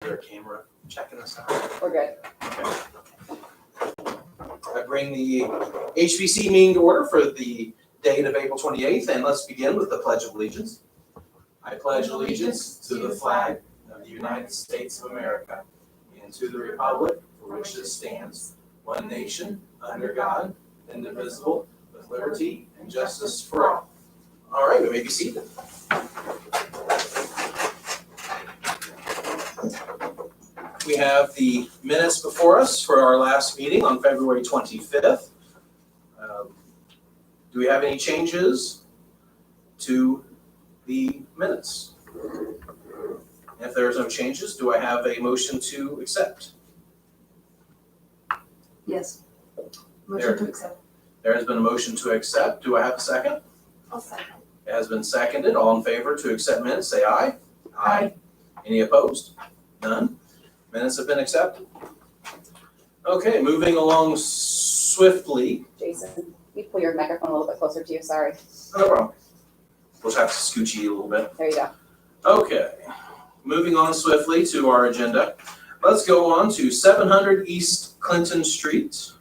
there a camera checking us out? We're good. Okay. I bring the HBC meeting to order for the date of April 28th, and let's begin with the Pledge of Allegiance. I pledge allegiance to the flag of the United States of America and to the republic for which it stands, one nation, under God, indivisible, with liberty and justice for all. All right, we may be seated. We have the minutes before us for our last meeting on February 25th. Do we have any changes to the minutes? If there's no changes, do I have a motion to accept? Yes. There. Motion to accept. There has been a motion to accept. Do I have a second? I'll second. It has been seconded. All in favor to accept minutes, say aye. Aye. Any opposed? None. Minutes have been accepted. Okay, moving along swiftly. Jason, you pull your microphone a little bit closer to you, sorry. No problem. We'll just have to scooch you a little bit. There you go. Okay, moving on swiftly to our agenda. Let's go on to 700 East Clinton Street.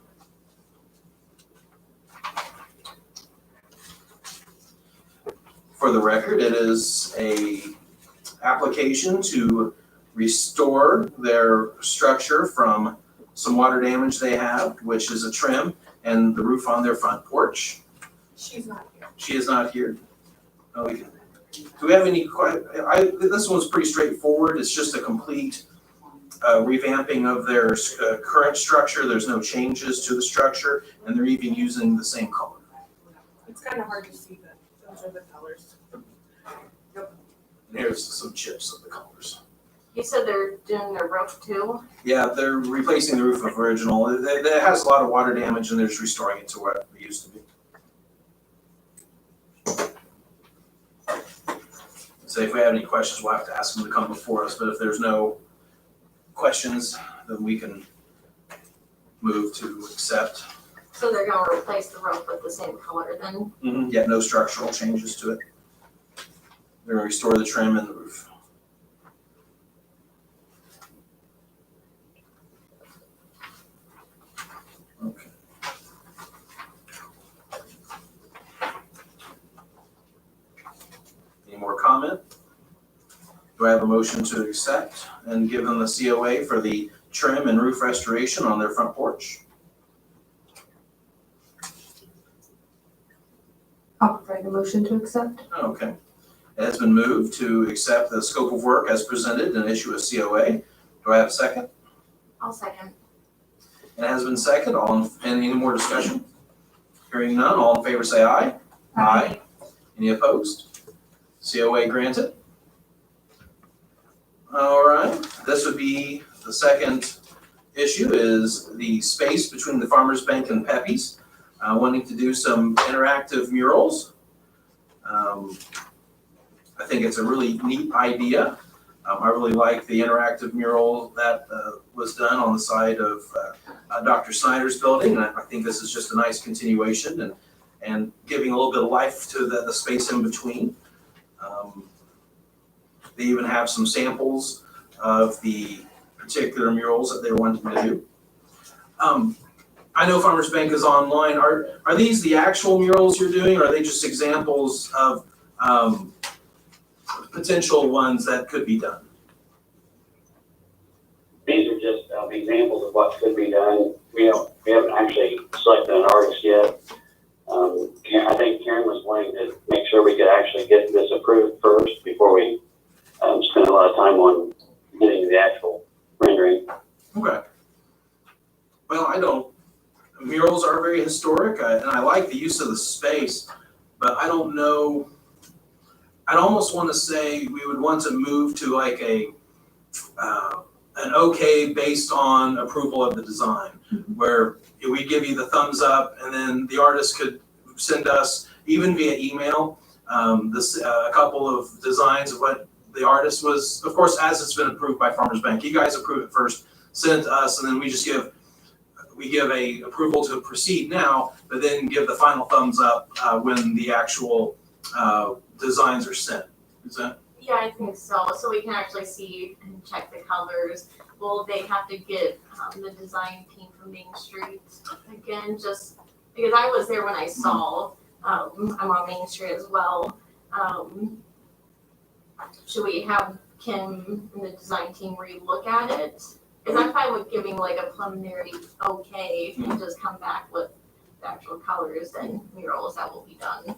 For the record, it is a application to restore their structure from some water damage they have, which is a trim and the roof on their front porch. She's not here. She is not here. Oh, do we have any, this one's pretty straightforward. It's just a complete revamping of their current structure. There's no changes to the structure, and they're even using the same color. It's kind of hard to see, but those are the colors. And here's some chips of the colors. You said they're doing their roof too? Yeah, they're replacing the roof of original. It has a lot of water damage, and they're just restoring it to what it used to be. So if we have any questions, we'll have to ask them to come before us, but if there's no questions, then we can move to accept. So they're gonna replace the roof with the same color then? Yeah, no structural changes to it. They're gonna restore the trim and the roof. Okay. Any more comment? Do I have a motion to accept and give them the COA for the trim and roof restoration on their front porch? I'll provide a motion to accept. Okay. It has been moved to accept the scope of work as presented and issue a COA. Do I have a second? I'll second. It has been seconded. Any more discussion? Hearing none, all in favor say aye. Aye. Any opposed? COA granted. All right, this would be the second issue is the space between the Farmers Bank and Pepe's, wanting to do some interactive murals. I think it's a really neat idea. I really like the interactive mural that was done on the side of Dr. Snyder's building. And I think this is just a nice continuation and giving a little bit of life to the space in between. They even have some samples of the particular murals that they're wanting to do. I know Farmers Bank is online. Are these the actual murals you're doing, or are they just examples of potential ones that could be done? These are just examples of what could be done. We haven't actually selected an artist yet. I think Karen was wanting to make sure we could actually get this approved first before we spend a lot of time on getting the actual rendering. Okay. Well, murals are very historic, and I like the use of the space, but I don't know. I'd almost want to say we would want to move to like an okay based on approval of the design, where we give you the thumbs up, and then the artist could send us, even via email, a couple of designs of what the artist was, of course, as it's been approved by Farmers Bank. You guys approve it first, send it to us, and then we just give a approval to proceed now, but then give the final thumbs up when the actual designs are sent. Is that? Yeah, I think so. So we can actually see and check the colors. Will they have to get the design team from Main Street again? Just because I was there when I saw. I'm on Main Street as well. Should we have Kim and the design team relook at it? Because I'm fine with giving like a preliminary okay and just come back with the actual colors and murals that will be done.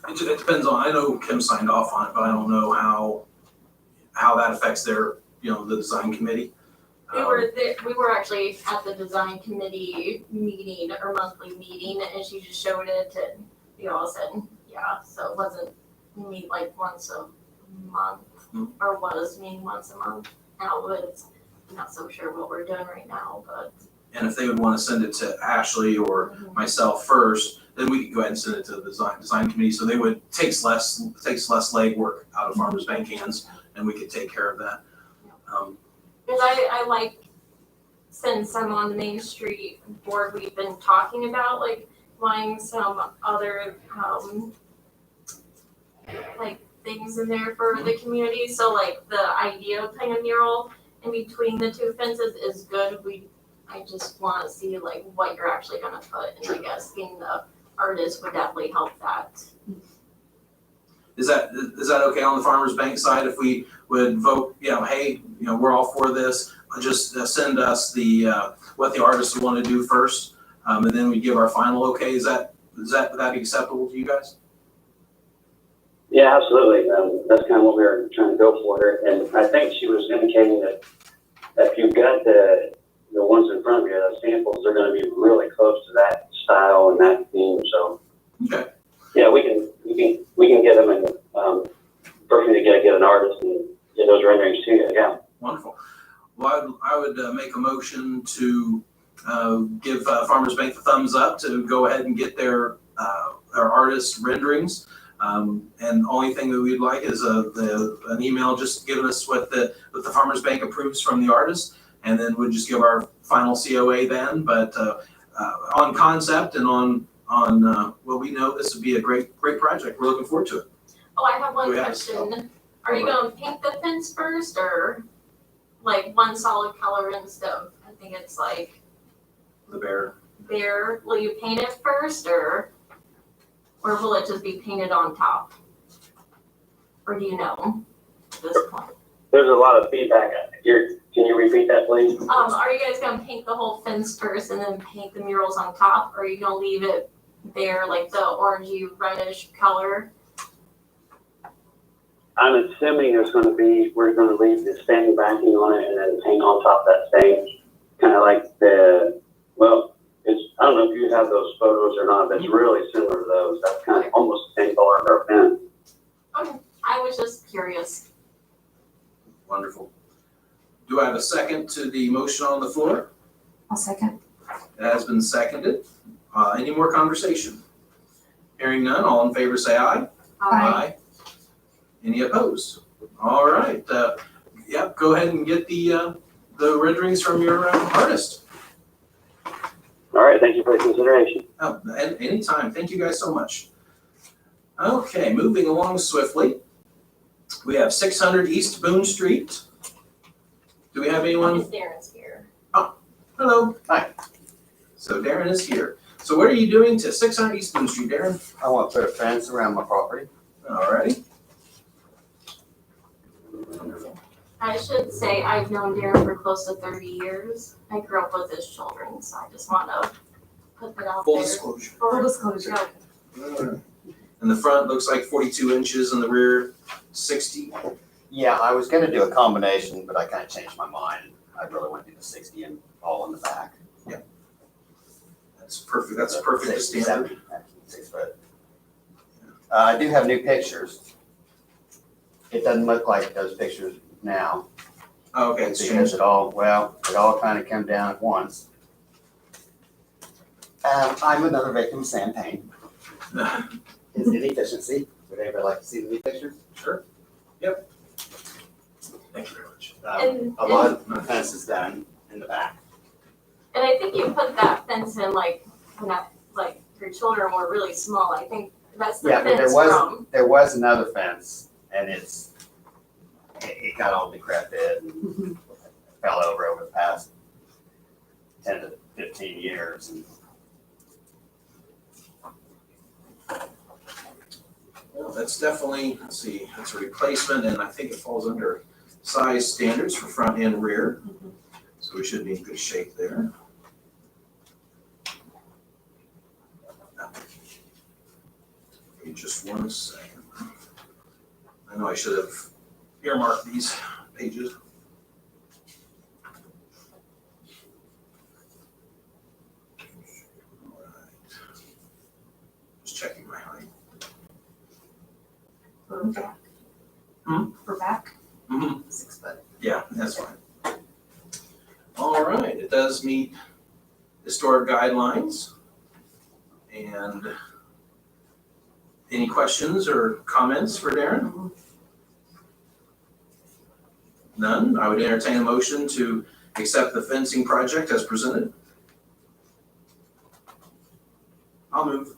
It depends on, I know Kim signed off on it, but I don't know how that affects their, the design committee. We were there, we were actually at the design committee meeting or monthly meeting, and she just showed it, and we all said, yeah, so it wasn't meet like once a month, or was meeting once a month. Now it's not so sure what we're doing right now, but. And if they would want to send it to Ashley or myself first, then we could go ahead and send it to the design committee. So they would, takes less legwork out of Farmers Bank hands, and we could take care of that. Because I like, since I'm on the Main Street board, we've been talking about like wanting some other, like things in there for the community. So like the idea of putting a mural in between the two fences is good. I just want to see like what you're actually gonna put, and I guess being the artist would definitely help that. Is that okay on the Farmers Bank side if we would vote, hey, we're all for this, just send us the, what the artists would want to do first, and then we give our final okay? Would that be acceptable to you guys? Yeah, absolutely. That's kind of what we were trying to go for here. And I think she was indicating that if you've got the ones in front of you, the samples are going to be really close to that style and that theme. So, Okay. yeah, we can get them, and first we got to get an artist and get those renderings to you. Yeah. Wonderful. Well, I would make a motion to give Farmers Bank the thumbs up to go ahead and get their artist renderings. And the only thing that we'd like is an email just giving us what the Farmers Bank approves from the artist, and then we'll just give our final COA then. But on concept and on what we know, this would be a great project. We're looking forward to it. Oh, I have one Go ahead. question. Are you gonna paint the fence first, or like one solid color instead of, I think it's like The bear. bare? Will you paint it first, or will it just be painted on top? Or do you know at this point? There's a lot of feedback. Can you repeat that, please? Are you guys gonna paint the whole fence first and then paint the murals on top, or are you gonna leave it there, like the orangey reddish color? I'm assuming we're going to leave the stain backing on it and then paint on top of that stain. Kind of like I don't know if you have those photos or not, but it's really similar to those. That's kind of almost the same color of our pen. Okay, I was just curious. Wonderful. Do I have a second to the motion on the floor? I'll second. It has been seconded. Any more conversation? Hearing none, all in favor say aye. Aye. Any opposed? All right, go ahead and get the renderings from your artist. All right, thank you for the consideration. Oh, anytime. Thank you guys so much. Okay, moving along swiftly. We have 600 East Boone Street. Do we have anyone? Darren's here. Hello. Hi. So Darren is here. So what are you doing to 600 East Boone Street, Darren? I want to put a fence around my property. All righty. I should say I've known Darren for close to 30 years. I grew up with his children, so I just want to put that out Full there. disclosure. Full disclosure. In the front, looks like 42 inches. In the rear, 60. Yeah, I was gonna do a combination, but I kind of changed my mind. I really want to do the 60 and all in the back. That's perfect. That's perfect 60, standard. 70, actually, 6 foot. I do have new pictures. It doesn't look like those pictures now. Oh, okay, it's Because changed. it all kind of came down at once. I'm another victim of sand pain. It's inefficiency. Would anybody like to see the new pictures? Sure. Yep. Thank you very much. A lot of the fence is done in the back. And I think you put that fence in like your children were really small. I think that's the Yeah, but fence from. there was another fence, and it got all decrepit and fell over the past 10 to 15 years. And Well, that's definitely, let's see, that's a replacement, and I think it falls under size standards for front and rear. So we should be in good shape there. Give me just 1 second. I know I should have earmarked these pages. All right. Just checking my height. For back. Hmm? For back, Mhm. 6 foot. Yeah, that's fine. All right, it does meet historic guidelines. And any questions or comments for Darren? None? I would entertain a motion to accept the fencing project as presented. I'll move.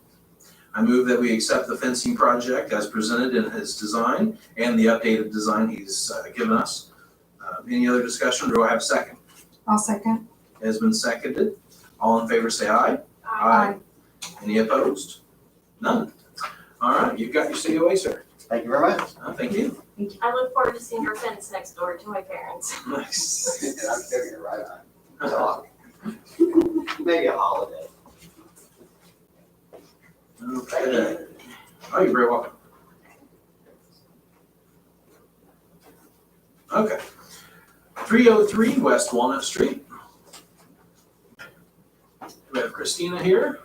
I move that we accept the fencing project as presented in his design and the updated design he's given us. Any other discussion, or do I have a second? I'll second. Has been seconded. All in favor say aye. Aye. Any opposed? None. All right, you've got your COA, sir. thank you very much. Thank you. I look forward to seeing your fence next door to my parents. Nice. I'm giving it right on. Talk. Maybe a holiday. Okay. Oh, you're very welcome. Okay. 303 West Walnut Street. Do we have Christina here?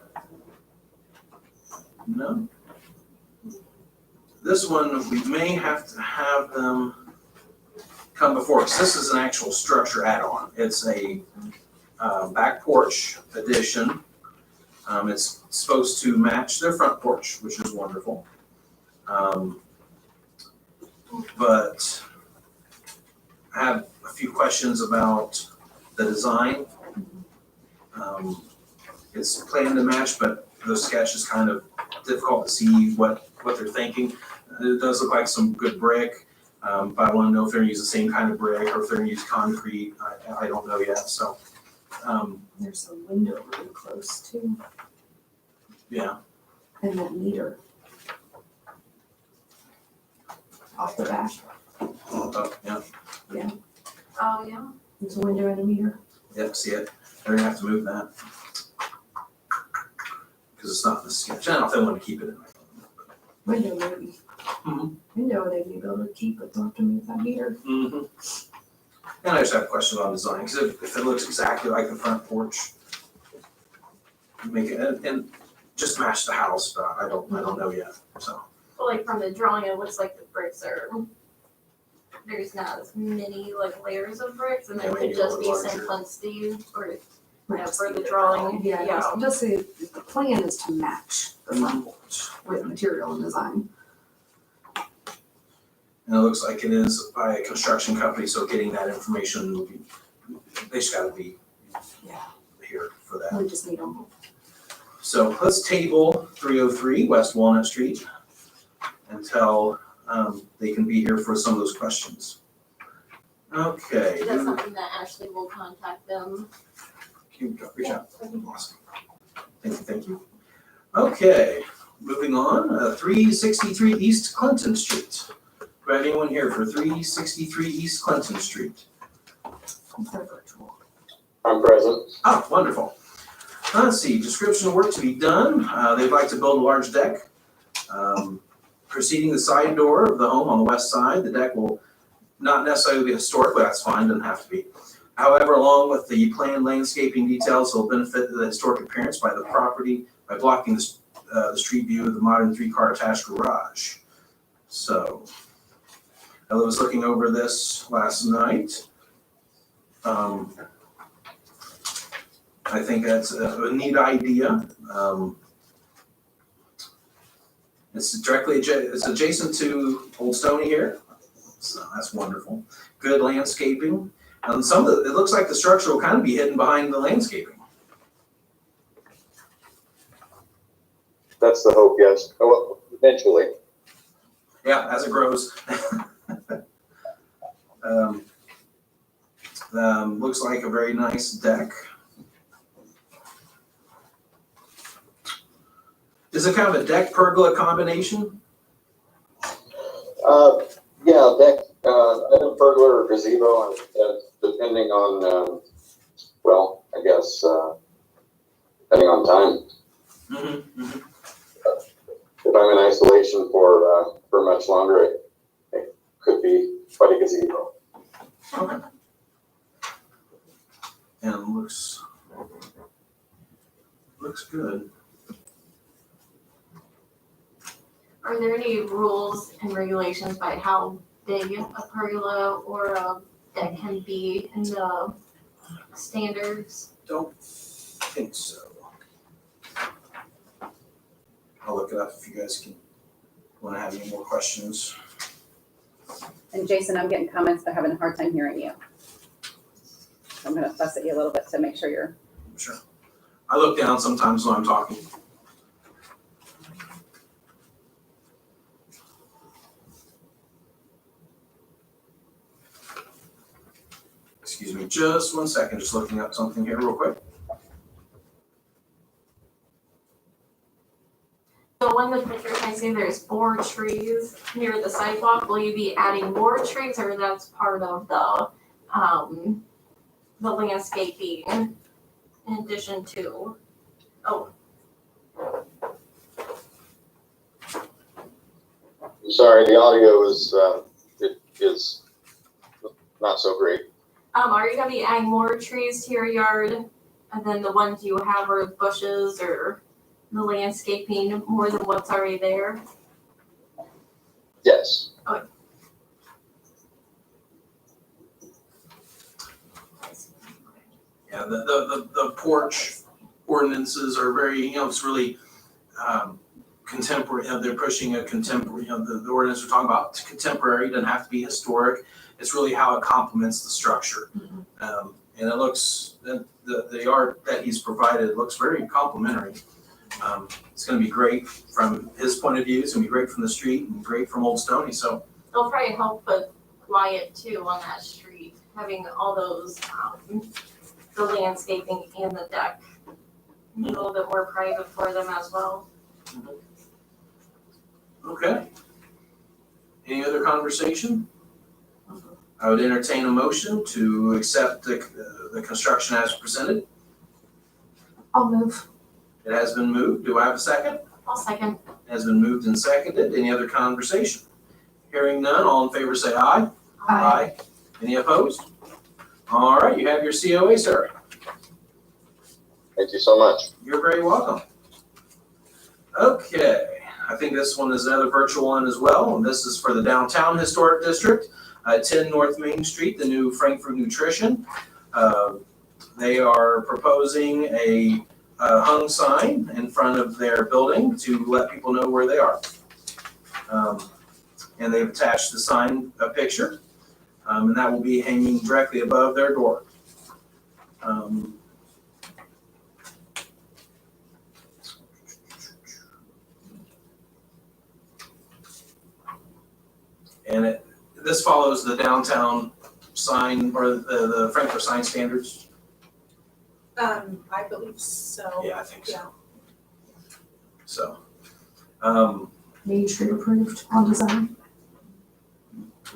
No? This one, we may have to have them come before us. This is an actual structure add-on. It's a back porch addition. It's supposed to match their front porch, which is wonderful. But I have a few questions about the design. It's planned to match, but the sketch is kind of difficult to see what they're thinking. It does look like some good brick, but I want to know if they're gonna use the same kind of brick or if they're gonna use concrete. I don't know yet, so, There's a window really close too, yeah. and that meter. Off the back, Oh, yeah, Oh, yeah. there's a window and a meter. yep, see it. They're gonna have to move that. Because it's not in the sketch. I don't know if they want to keep it in. Window maybe. Mhm. Window they may be able to keep, but they'll have to move that meter. Mm-hmm. And I just have a question on design, because if it looks exactly like the front porch, make it, and just match the house, but I don't know yet, so. But like from the drawing, it looks like the bricks are, there's not as many like layers of bricks, and Yeah, there maybe could a just be little larger. simplicity or Might Yeah, just for be the the drawing, Yeah, yeah. just say the plan is to match the front porch with material and design. And it looks like it is by a construction company, so getting that information will be, they just gotta be Yeah. here for that. We just need them. So let's table 303 West Walnut Street until they can be here for some of those questions. Okay. that's something that Ashley will contact them. Can you reach out? Awesome. Thank you. Okay, moving on, 363 East Clinton Street. Do we have anyone here for 363 East Clinton Street? They're virtual. I'm present. Ah, wonderful. Let's see, description of work to be done. They'd like to build a large deck. Preceding the side door of the home on the west side, the deck will not necessarily be historic, but that's fine, doesn't have to be. However, along with the planned landscaping details, will benefit the historic appearance by the property by blocking the street view of the modern 3-car attached garage. So, I was looking over this last night. I think that's a neat idea. It's it's adjacent to Old Stony here, so that's wonderful. Good landscaping. And it looks like the structure will kind of be hidden behind the landscaping. That's the hope, yes. Oh, well, eventually. Yeah, as it grows. Looks like a very nice deck. Is it kind of a deck pergola combination? Yeah, deck, either pergola or gazebo, and depending on, well, I guess, depending on time. Mm-hmm. If I'm in isolation for much longer, it could be quite a gazebo. Okay. And looks good. Are there any rules and regulations by how big a pergola or a deck can be in the standards? Don't think so. I'll look it up if you guys want to have any more questions. And Jason, I'm getting comments, they're having a hard time hearing you. I'm gonna fuss at you a little bit to make sure you're. Sure. I look down sometimes when I'm talking. Excuse me, just 1 second, just looking up something here real quick. So when the pictures I see there's 4 trees near the sidewalk, will you be adding more trees or that's part of the landscaping in addition to? Oh, I'm sorry, the audio is not so great. are you gonna be adding more trees to your yard than the ones you have or bushes or the landscaping more than what's already there? Yes. Yeah, the porch ordinances are very, it's really contemporary, they're pushing a contemporary, the ordinance we're talking about, contemporary, doesn't have to be historic. It's really how it complements the structure. And it looks, the art that he's provided looks very complimentary. It's gonna be great from his point of view, it's gonna be great from the street and great from Old Stony, so. It'll probably help with quiet too on that street, having all those, the landscaping and the deck. A little bit more private for them as well. Okay. Any other conversation? I would entertain a motion to accept the construction as presented. I'll move. It has been moved. Do I have a second? I'll second. It has been moved and seconded. Any other conversation? Hearing none, all in favor say aye. Aye. Any opposed? All right, you have your COA, sir. Thank you so much. You're very welcome. Okay, I think this one is another virtual one as well, and this is for the Downtown Historic District, 10 North Main Street, the new Frankfurt Nutrition. They are proposing a hung sign in front of their building to let people know where they are. And they've attached the sign, a picture, and that will be hanging directly above their door. And this follows the downtown sign or the Frankfurt sign standards. I believe so. Yeah, I think so. Yeah. So, Main Street approved on design.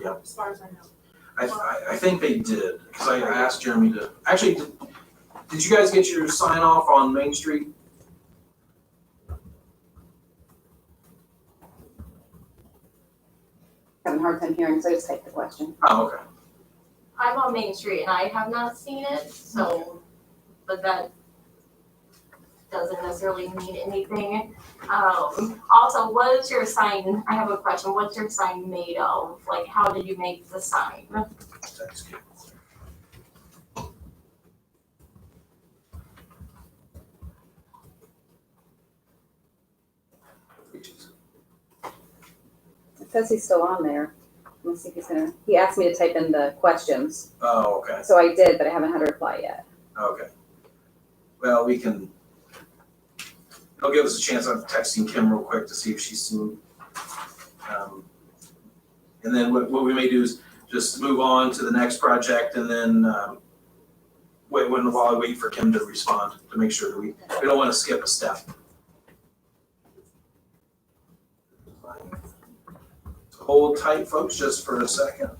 As far as I know. I think they did, because I asked Jeremy to, actually, did you guys get your sign off on Main Street? Having a hard time hearing, so just take the question. Oh, okay. I'm on Main Street and I have not seen it, so, but that doesn't necessarily mean anything. Also, what is your sign, I have a question, what's your sign made of? Like, how did you make the sign? That's good. It says he's still on there. Let me see if he's gonna, he asked me to type in the questions, Oh, okay, so I did, but I haven't had a reply yet. okay. Well, we can, it'll give us a chance. I'm texting Kim real quick to see if she's seen. And then what we may do is just move on to the next project and then, while I wait for Kim to respond, to make sure that we don't want to skip a step. Hold tight, folks, just for a second.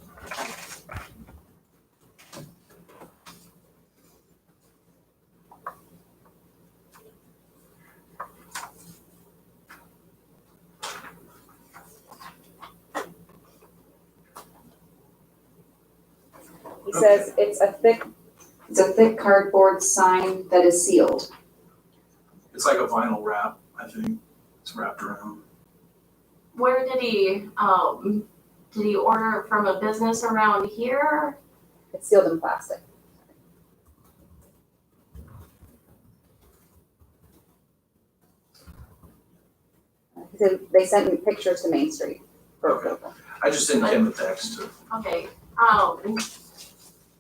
He says it's a thick cardboard sign that is sealed. It's like a vinyl wrap, I think. It's wrapped around. Where did he order it from a business around here? It's sealed in plastic. He said they sent me pictures to Main Street for Okay. approval. I just sent Kim a text. Okay,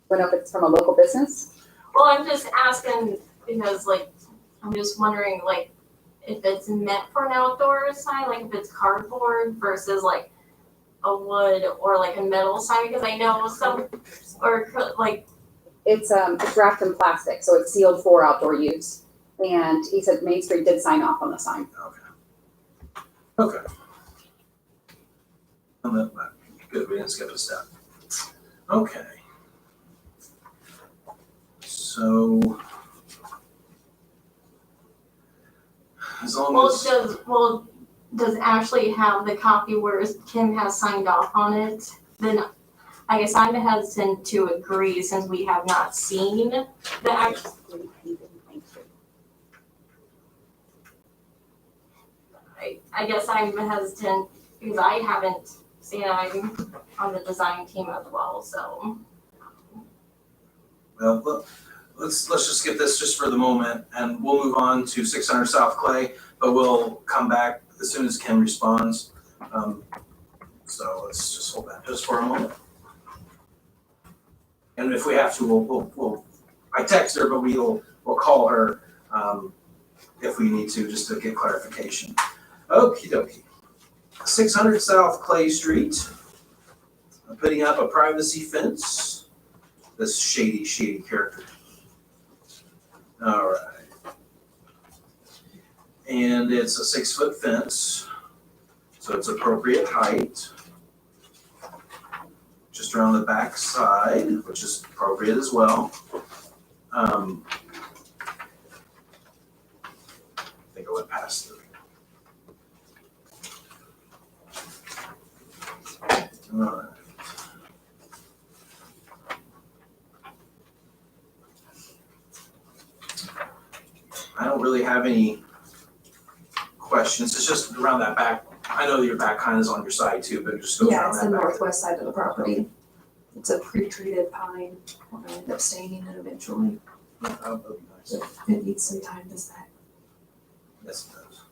Don't know if it's from a local business. well, I'm just asking because like, I'm just wondering like, if it's meant for an outdoor sign, like if it's cardboard versus like a wood or like a metal sign, because I know some, or like, It's wrapped in plastic, so it's sealed for outdoor use. And he said Main Street did sign off on the sign. Okay. And then, good, we didn't skip a step. Okay. So. As long as. does Ashley have the copy where Kim has signed off on it? Then I guess I'm hesitant to agree since we have not seen the actual. I guess I'm hesitant because I haven't seen it. I'm on the design team as well, so. Well, let's just skip this just for the moment and we'll move on to 600 South Clay, but we'll come back as soon as Kim responds. So let's just hold that just for a moment. And if we have to, we'll I text her, but we'll call her if we need to, just to get clarification. Okie dokie. 600 South Clay Street. I'm putting up a privacy fence. This shady character. All right. And it's a 6-foot fence, so it's appropriate height. Just around the back side, which is appropriate as well. I think I went past it. All right. I don't really have any questions. It's just around that back. I know that your back kind of is on your side too, but it just goes Yeah, around it's that the back. northwest side of the property. It's a pre-treated pine. We're gonna end up staining it eventually. Oh, that'd be nice. It needs some time to set. Yes, it does.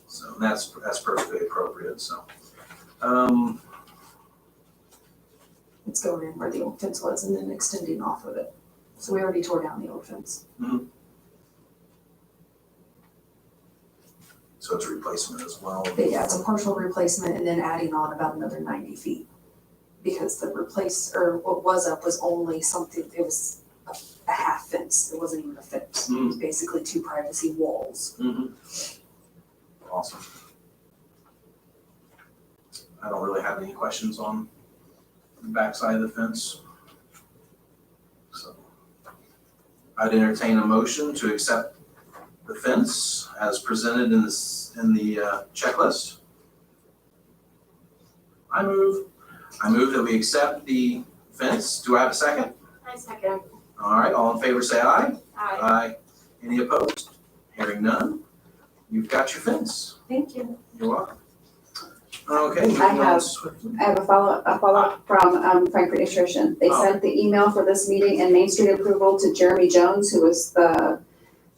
So that's perfectly appropriate, so. It's going in where the old fence was and then extending off of it. So we already tore down the old fence. So it's a replacement as well. But yeah, it's a partial replacement and then adding on about another 90 feet. Because the what was up was only something, it was a half fence. It wasn't even a fence. It was basically 2 privacy walls. Awesome. I don't really have any questions on the backside of the fence. So I'd entertain a motion to accept the fence as presented in the checklist. I move that we accept the fence. Do I have a second? I second. All right, all in favor say aye. Aye. Aye. Any opposed? Hearing none. You've got your fence. Thank you. You're welcome. Okay. moving I on have- swiftly. I have a follow-up from Frankfurt Nutrition. They Oh. sent the email for this meeting and Main Street approval to Jeremy Jones, who is the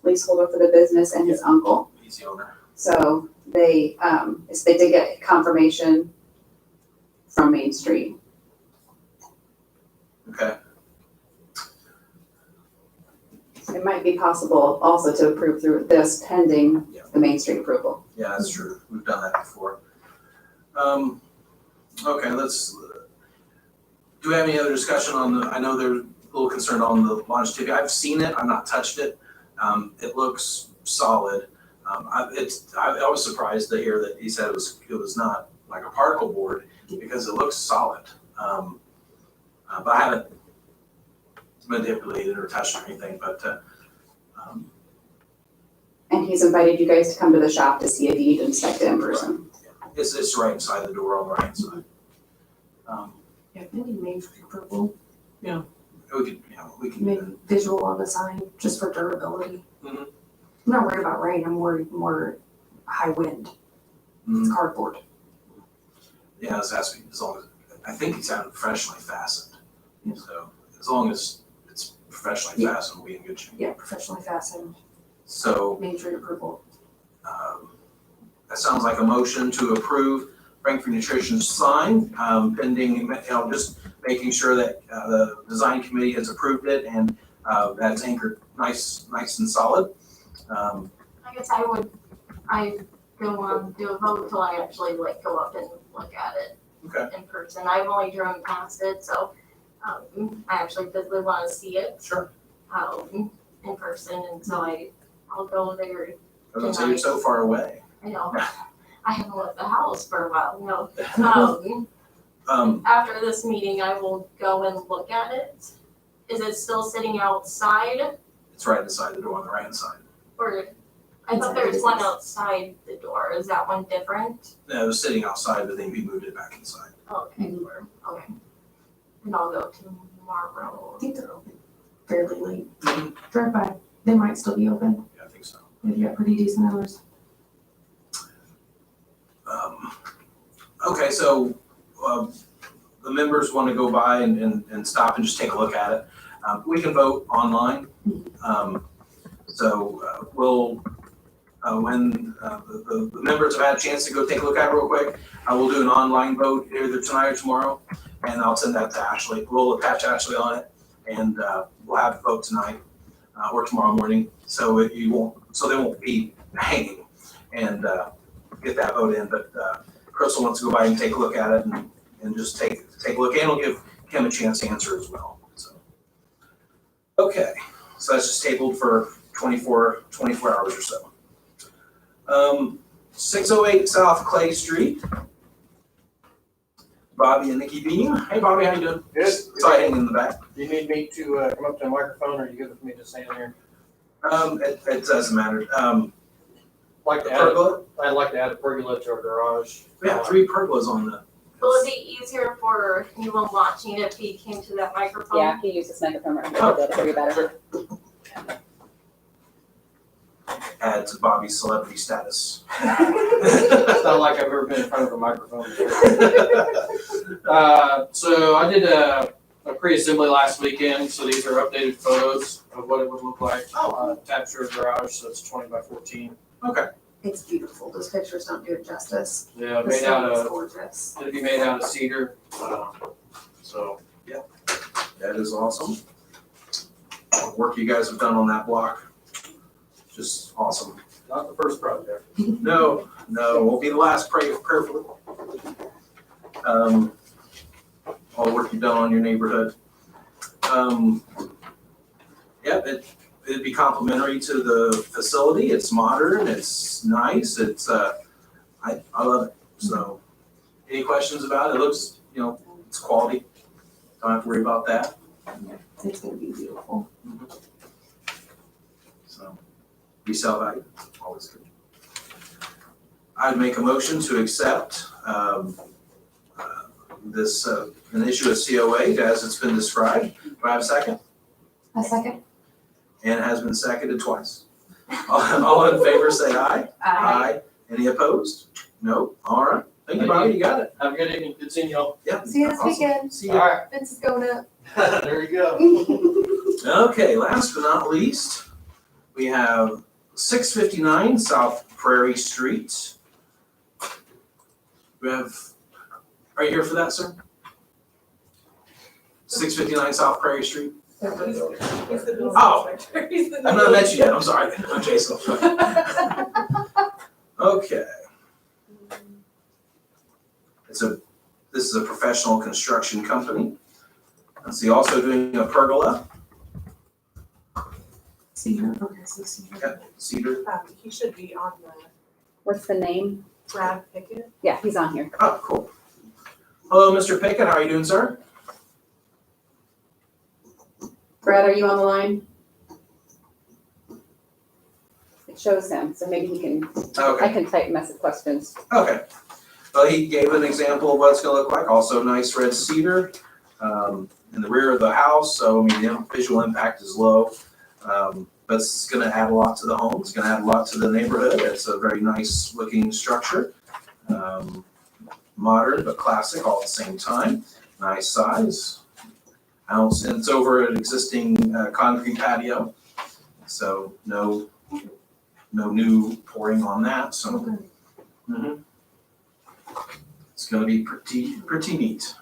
leaseholder for the business, and his uncle. He's the owner. So they did get confirmation from Main Street. Okay. It might be possible also to approve through this pending Yeah. the Main Street approval. Yeah, that's true. We've done that before. Okay, do we have any other discussion on I know they're a little concerned on the longevity. I've seen it, I've not touched it. It looks solid. I was surprised to hear that he said it was not like a particle board because it looks solid. But I haven't manipulated or touched or anything, but, And he's invited you guys to come to the shop to see a deed and inspect it in person. it's right inside the door on the right side. Yeah, maybe major approval, We can, maybe visual on the sign, just for durability. Mhm. I'm not worried about rain, I'm worried more high wind, it's cardboard. yeah, this has to be, as long as, I think it's out professionally fastened. So as long as it's professionally Yeah. fastened, we'll be in good shape. Yeah, professionally fastened, So, major approval. that sounds like a motion to approve Frankfurt Nutrition's sign, pending, just making sure that, the design committee has approved it and, that's anchored nice and solid. I guess I don't want to do a vote till I actually like go up and look at it. Okay. In person. I've only driven past it, so, I actually physically want to see it, Sure. in person, and so I'll go there. I was gonna say, you're so far away. I know, I haven't left the house for a while, After this meeting, I will go and look at it. Is it still sitting outside, It's right inside the door on the right hand side. or, I thought there was one outside the door, is that one different? No, it was sitting outside, but then we moved it back inside. Okay, okay. And I'll go tomorrow. I think they're open fairly late. Mhm. Drive by, they might still be open, Yeah, I think so. they've got pretty decent hours. Okay, so, the members want to go by and stop and just take a look at it. We can vote online. We'll, when, the members have had a chance to go take a look at it real quick, we'll do an online vote either tonight or tomorrow, and I'll send that to Ashley. We'll attach Ashley on it, and, we'll have the vote tonight, or tomorrow morning, so they won't be hanging, and, get that vote in, but, Crystal wants to go by and take a look at it and just take a look, and we'll give Kim a chance to answer as well, so. Okay, so that's just tabled for 24 hours or so. 608 South Clay Street. Bobby and Nikki Bean. Hey Bobby, how you doing? Good. Exciting in the back. Do you need me to come up to the microphone, or are you good with me just standing here? It doesn't matter. Like The to add, pergola, I'd like to add a pergola to our garage. we have 3 pergolas on the. Will it be easier for anyone watching if he came to that microphone? Yeah, he used this microphone right here, it'll be better. Add to Bobby's celebrity status. It's not like I've ever been in front of a microphone before. So I did a pre-assembly last weekend, so these are updated photos of what it would look like. Tapestry garage, so it's 20 by 14. Okay. It's beautiful, those pictures don't do it justice. Yeah, The made out stone is of, gorgeous. it'll be made out of cedar. So That is awesome. The work you guys have done on that block, just awesome. not the first project. No, won't be the last, prayerfully. All the work you've done on your neighborhood. Yeah, it'd be complimentary to the facility. It's modern, it's nice, it's, I love it. So, any questions about it? It looks, it's quality. Don't have to worry about that. It's gonna be beautiful. So, resale value, always good. I'd make a motion to accept this, an issue of COA as it's been described. Do I have a second? A second? And it has been seconded twice. All in favor, say aye. Any opposed? No? All right. Thank you, Bobby. You got it. Have a good evening. Good seeing y'all. Yeah. See you this Awesome. weekend. See All you. right. Vince is going up. There you go. Okay, last but not least, we have 659 South Prairie Street. We have, are you here for that, sir? 659 South Prairie Street? Oh, I've not met you yet. I'm sorry. I'm Jason. Okay. It's a This is a professional construction company. Let's see, also doing a pergola, Cedar, okay, so Cedar. cedar. He should be on the What's the name? Brad Pickett. Yeah, he's on here. Oh, cool. Hello, Mr. Pickett, how are you doing, sir? Brad, are you on the line? It shows him, so maybe he can, Okay. I can type message questions. Okay. Well, he gave an example of what it's gonna look like. Also nice red cedar in the rear of the house. So, I mean, the visual impact is low. But it's gonna add a lot to the home. It's gonna add a lot to the neighborhood. It's a very nice looking structure. Modern but classic all at the same time. Nice size. House, and it's over an existing concrete patio. So no new pouring on that, so. Okay. Mhm. It's gonna be pretty neat.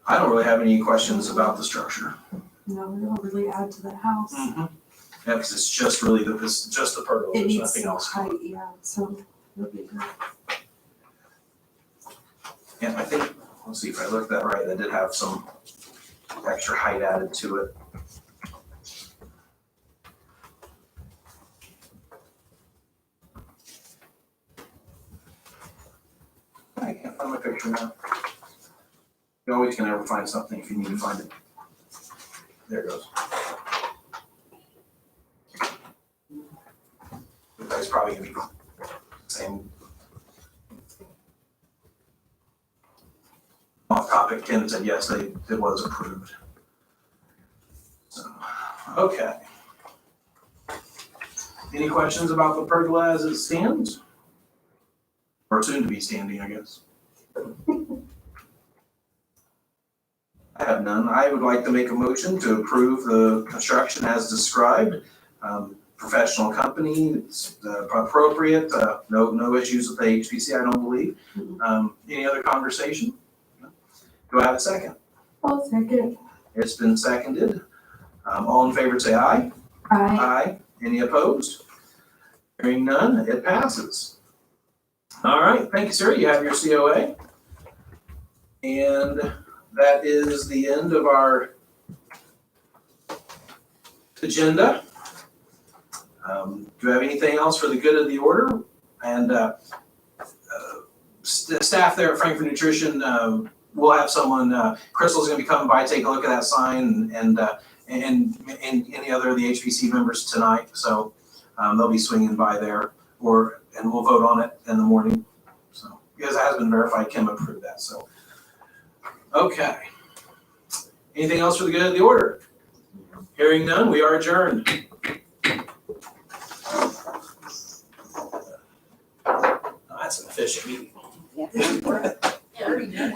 I don't really have any questions about the structure. No, it'll really add to the house. Yeah, because it's just really it's just the pergola, It there's needs nothing some else. height, yeah, so it'll be good. Yeah, I think, let's see if I looked that right, I did have some extra height added to it. I can't find my picture now. You always can never find something if you need to find it. There it goes. It's probably gonna be the same. Off topic, Ken said yes, it was approved. So, okay. Any questions about the pergola as it stands? Or soon to be standing, I guess. I have none. I would like to make a motion to approve the construction as described. Professional company, it's appropriate, no issues with the HPC, I don't believe. Any other conversation? Do I have a second? I'll second. It's been seconded. All in favor say aye. Aye. Aye. Any opposed? Hearing none, it passes. All right, thank you, sir. You have your COA. And that is the end of our agenda. Do you have anything else for the good of the order? And staff there at Frankfurt Nutrition, we'll have someone, Crystal's gonna be coming by, take a look at that sign and any other of the HPC members tonight. So they'll be swinging by there and we'll vote on it in the morning. So, because it has been verified, Kim approved that, so. Okay. Anything else for the good of the order? Hearing none, we are adjourned. That's an efficient meeting. Yes. Yeah.